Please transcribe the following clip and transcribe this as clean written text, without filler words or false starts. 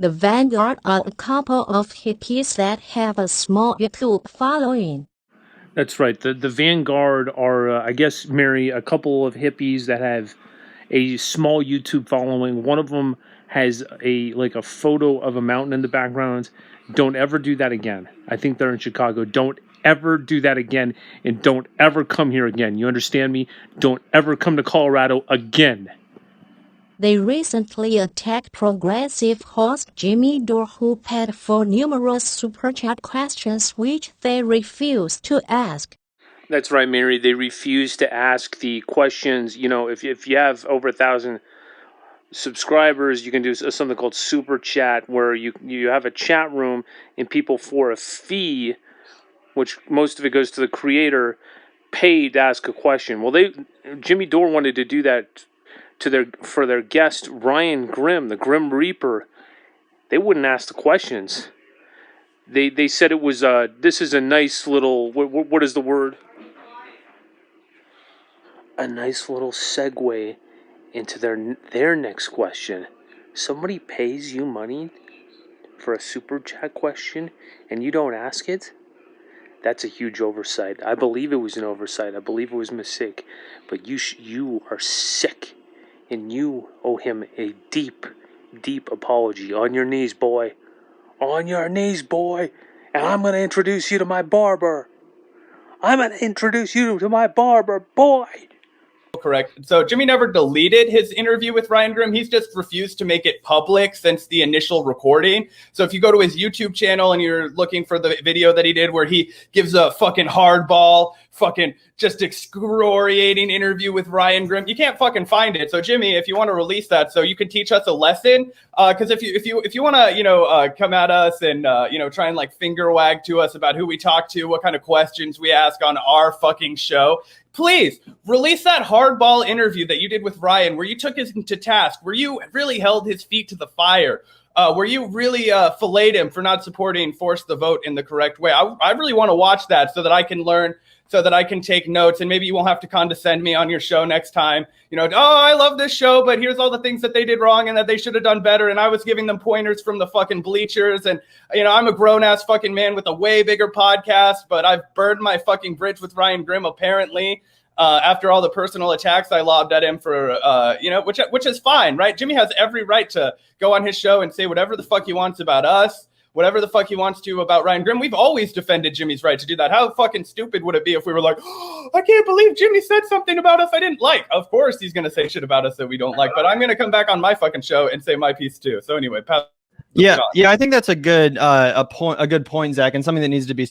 The Vanguard are a couple of hippies that have a small YouTube following. That's right. The Vanguard are, I guess, Mary, a couple of hippies that have a small YouTube following. One of them has a photo of a mountain in the background. Don't ever do that again. I think they're in Chicago. Don't ever do that again, and don't ever come here again. You understand me? Don't ever come to Colorado again. They recently attacked progressive host Jimmy Dore, who paid for numerous super chat questions which they refused to ask. That's right, Mary. They refuse to ask the questions. You know, if you have over 1,000 subscribers, you can do something called super chat, where you have a chat room and people for a fee, which most of it goes to the creator, pay to ask a question. Well, Jimmy Dore wanted to do that for their guest Ryan Grimm, the Grim Reaper. They wouldn't ask the questions. They said it was this is a nice little what is the word? A nice little segue into their next question. Somebody pays you money for a super chat question and you don't ask it? That's a huge oversight. I believe it was an oversight. I believe it was a mistake. But you are sick, and you owe him a deep, deep apology. On your knees, boy. On your knees, boy. And I'm going to introduce you to my barber. Boy. Correct. So Jimmy never deleted his interview with Ryan Grimm. He's just refused to make it public since the initial recording. So if you go to his YouTube channel and you're looking for the video that he did where he gives a fucking hardball, fucking just excoriating interview with Ryan Grimm, you can't fucking find it. So Jimmy, if you want to release that so you can teach us a lesson, because if you want to come at us and try and like finger wag to us about who we talk to, what kind of questions we ask on our fucking show, please release that hardball interview that you did with Ryan, where you took him to task, where you really held his feet to the fire, where you really filleted him for not supporting Force the Vote in the correct way. I really want to watch that so that I can learn, so that I can take notes, and maybe you won't have to condescend me on your show next time. I love this show, but here's all the things that they did wrong and that they should have done better. And I was giving them pointers from the fucking bleachers. And, I'm a grown-ass fucking man with a way bigger podcast, but I've burned my fucking bridge with Ryan Grimm, apparently, after all the personal attacks I lobbed at him for, which is fine, right? Jimmy has every right to go on his show and say whatever the fuck he wants about us, whatever the fuck he wants to about Ryan Grimm. We've always defended Jimmy's right to do that. How fucking stupid would it be if we were like, oh, I can't believe Jimmy said something about us I didn't like? Of course he's going to say shit about us that we don't like, but I'm going to come back on my fucking show and say my piece too. So anyway, I think that's a good point, Zach, and something that needs to be